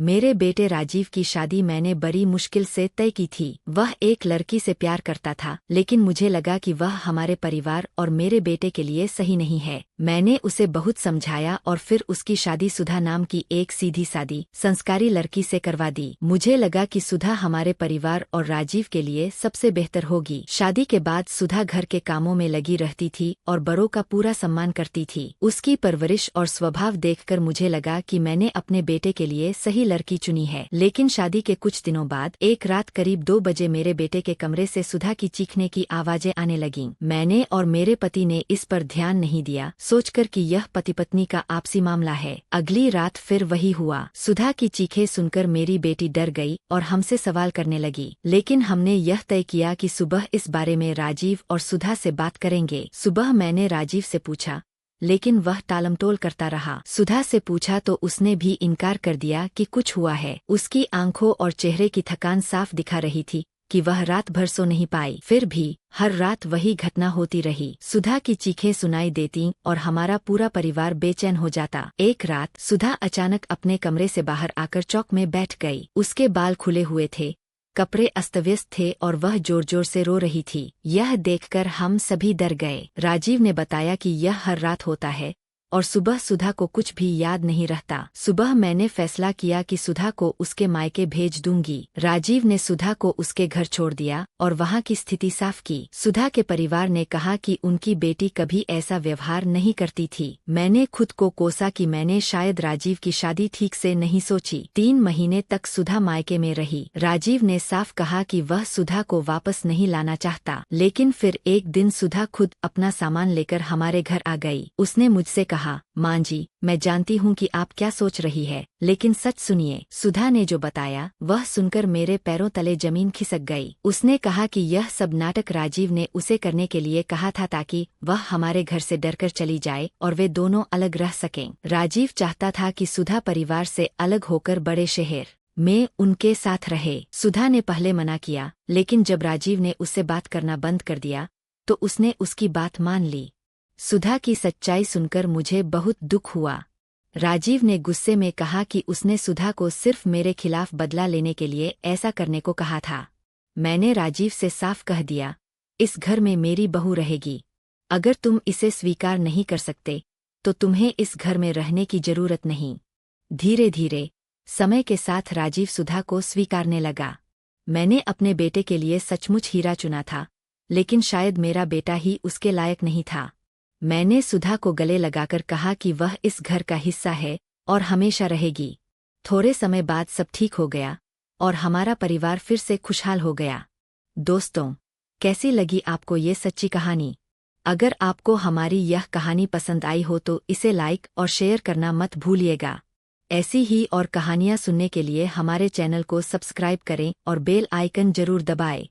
मेरे बेटे राजीव की शादी मैंने बड़ी मुश्किल से तय की थी। वह एक लड़की से प्यार करता था, लेकिन मुझे लगा कि वह हमारे परिवार और मेरे बेटे के लिए सही नहीं है। मैंने उसे बहुत समझाया और फिर उसकी शादी सुधा नाम की एक सीधी सादी संस्कारी लड़की से करवा दी। मुझे लगा कि सुधा हमारे परिवार और राजीव के लिए सबसे बेहतर होगी। शादी के बाद सुधा घर के कामों में लगी रहती थी और बड़ों का पूरा सम्मान करती थी। उसकी परवरिश और स्वभाव देखकर मुझे लगा कि मैंने अपने बेटे के लिए सही लड़की चुनी है। लेकिन शादी के कुछ दिनों बाद एक रात करीब 2 बजे मेरे बेटे के कमरे से सुधा की चीखने की आवाजें आने लगीं। मैंने और मेरे पति ने इस पर ध्यान नहीं दिया, सोचकर कि यह पति पत्नी का आपसी मामला है। अगली रात फिर वही हुआ। सुधा की चीखें सुनकर मेरी बेटी डर गई और हमसे सवाल करने लगी। लेकिन हमने यह तय किया कि सुबह इस बारे में राजीव और सुधा से बात करेंगे। सुबह मैंने राजीव से पूछा, लेकिन वह टालमटोल करता रहा। सुधा से पूछा तो उसने भी इनकार कर दिया कि कुछ हुआ है। उसकी आंखों और चेहरे की थकान साफ दिखा रही थी कि वह रात भर सो नहीं पाई। फिर भी हर रात वही घटना होती रही। सुधा की चीखें सुनाई देती और हमारा पूरा परिवार बेचैन हो जाता। एक रात सुधा अचानक अपने कमरे से बाहर आकर चौक में बैठ गई। उसके बाल खुले हुए थे, कपड़े अस्तव्यस्त थे और वह जोर जोर से रो रही थी। यह देखकर हम सभी डर गए। राजीव ने बताया कि यह हर रात होता है और सुबह सुधा को कुछ भी याद नहीं रहता। सुबह मैंने फैसला किया कि सुधा को उसके मायके भेज दूंगी। राजीव ने सुधा को उसके घर छोड़ दिया और वहां की स्थिति साफ की। सुधा के परिवार ने कहा कि उनकी बेटी कभी ऐसा व्यवहार नहीं करती थी। मैंने खुद को कोसा कि मैंने शायद राजीव की शादी ठीक से नहीं सोची। 3 महीने तक सुधा मायके में रही। राजीव ने साफ कहा कि वह सुधा को वापस नहीं लाना चाहता। लेकिन फिर एक दिन सुधा खुद अपना सामान लेकर हमारे घर आ गई। उसने मुझसे कहा, मां जी, मैं जानती हूँ कि आप क्या सोच रही है, लेकिन सच सुनिए। सुधा ने जो बताया वह सुनकर मेरे पैरों तले जमीन खिसक गई। उसने कहा कि यह सब नाटक राजीव ने उसे करने के लिए कहा था ताकि वह हमारे घर से डरकर चली जाए और वे दोनों अलग रह सकें। राजीव चाहता था कि सुधा परिवार से अलग होकर बड़े शहर में उनके साथ रहे। सुधा ने पहले मना किया, लेकिन जब राजीव ने उससे बात करना बंद कर दिया तो उसने उसकी बात मान ली। सुधा की सच्चाई सुनकर मुझे बहुत दुख हुआ। राजीव ने गुस्से में कहा कि उसने सुधा को सिर्फ मेरे खिलाफ बदला लेने के लिए ऐसा करने को कहा था। मैंने राजीव से साफ कह दिया, इस घर में मेरी बहू रहेगी। अगर तुम इसे स्वीकार नहीं कर सकते तो तुम्हें इस घर में रहने की जरूरत नहीं। धीरे धीरे समय के साथ राजीव सुधा को स्वीकारने लगा। मैंने अपने बेटे के लिए सचमुच हीरा चुना था, लेकिन शायद मेरा बेटा ही उसके लायक नहीं था। मैंने सुधा को गले लगाकर कहा कि वह इस घर का हिस्सा है और हमेशा रहेगी। थोड़े समय बाद सब ठीक हो गया और हमारा परिवार फिर से खुशहाल हो गया। दोस्तों, कैसी लगी आपको ये सच्ची कहानी? अगर आपको हमारी यह कहानी पसंद आई हो तो इसे लाइक और शेयर करना मत भूलिएगा। ऐसी ही और कहानियाँ सुनने के लिए हमारे चैनल को सब्सक्राइब करें और बेल आइकन जरूर दबाएं।